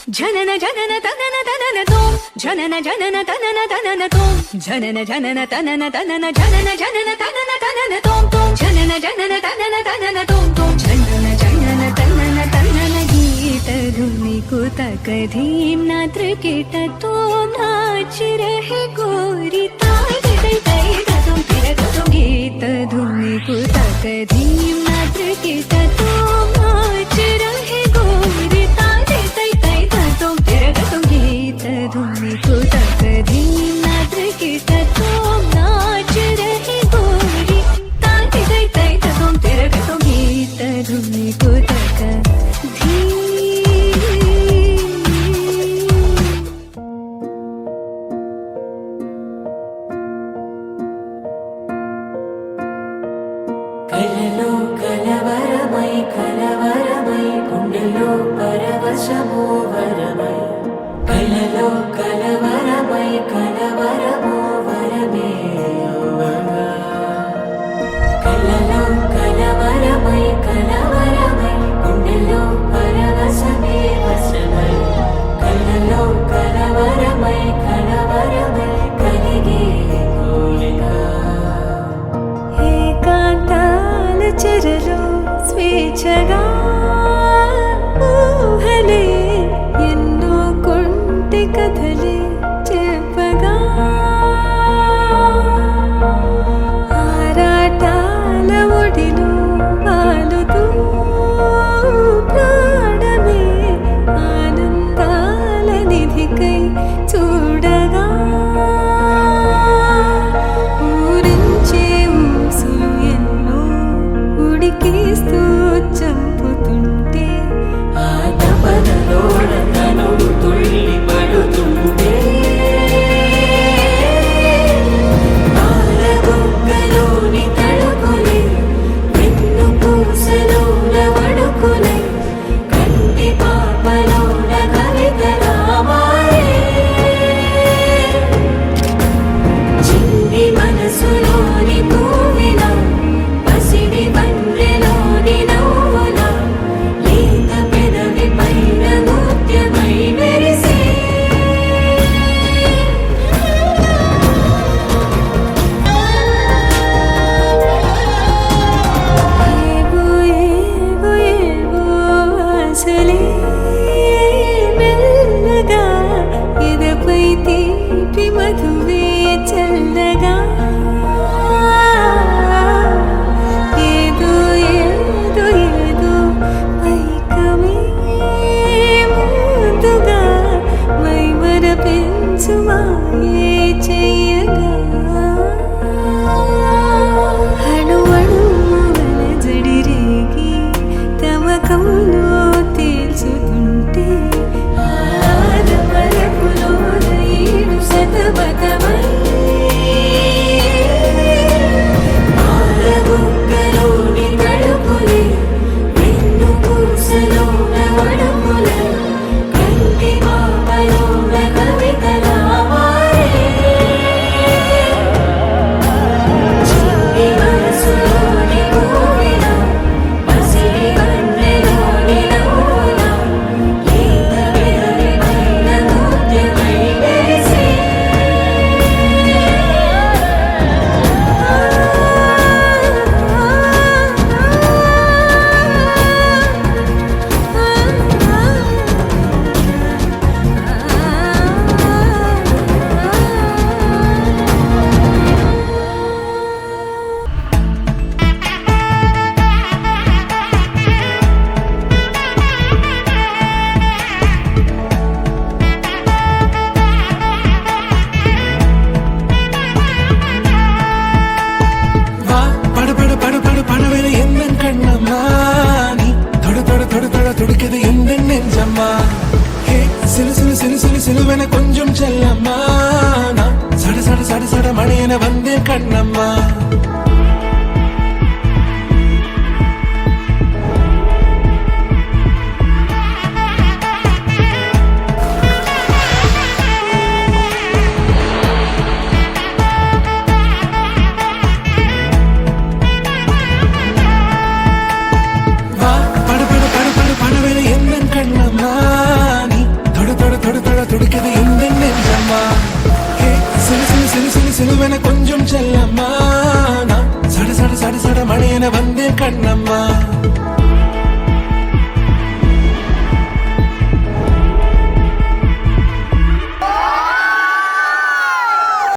जनन जनन तनन तनन तोम जनन जनन तनन तनन तोम जनन जनन तनन तनन जनन जनन तनन तनन तोम तोम जनन जनन तनन तनन तोम तोम जनन जनन तनन तनन गीत धुनि कुतक धीम नात्र कीट तोम नाच रहे गोरी ताई तई तई तुम फिर तुम गीत धुनि कुतक धीम नात्र कीट तोम नाच रहे गोरी ताई तई तई तुम फिर तुम गीत धुनि कुतक धीम नात्र कीट तोम नाच रहे गोरी ताई तई तई तुम फिर तुम गीत धुनि कुतक धीम కలలో కలవరమై గుండెలో పరవశమో వరమై కలలో కలవరమో వరమే యువగా కలలో కలవరమై గుండెలో పరవశమే వశమై కలలో కలవరమై కలిగే కోరిక ఏకాంతాల చెరలో స్వేచ్ఛగా ఊహలే ఎన్నో కొంటె కథలే చెప్పగా ఆరాటాల ఒడిలో వాలుతూ ప్రాణమే ఆనందాల నిధికై చూడగా ఊరించే ఊసులు ఎన్నో ఉడికిస్తూ చంపుతుంటే ఆ తపనలోన తనువు తుళ్ళి పడుతుంటే పాలబుగ్గలోని తడుకులే వెన్ను పూసలోన వడుకులే కంటి పాపలోన కవితలా మారే చిన్ని మనసులోని పూవిలా పసిడి బండ్రెలోని నవ్వులా లేత పెదవి పైన ముత్యమై మెరిసే ఏవో ఏవో ఏవో ఆశలే మెల్లగా ఎదపై తీపి మధువే చల్లగా ఏదో ఏదో ఏదో పైకమే ముందుగా మైమర పెంచు మాయే చెయ్యగా అణు అణువుల జడి రేగి తమకంలో తేల్చుతుంటే ఆదమరపులోన ఏడు శతమతమై పాలబుగ్గలోని తడుకులే వెన్ను పూసలోన వడుకులే కంటి పాపలోన కవితలా మారే చిన్ని మనసులోని పూవిలా పసిడి బండ్రెలోని నవ్వులా లేత పెదవి పైన ముత్యమై మెరిసే வா படு படு படு படு படுவென எந்த கண்ணம்மா நீ தொடு தொடு தொடு தொட துடிக்குது எந்த நெஞ்சம்மா ஹே சிலு சிலு சிலு சிலு சிலுவென கொஞ்சம் செல்லம்மா நான் சட சட சட சட மணியென வந்தேன் கண்ணம்மா வா படு படு படு படு படுவென எந்த கண்ணம்மா நீ துடிக்குது இந்த நெஞ்சம்மா ஹே சிலு சிலு சிலு சிலு சிலுவென கொஞ்சம் செல்லம்மா நான் சட சட சட சட மணியென வந்து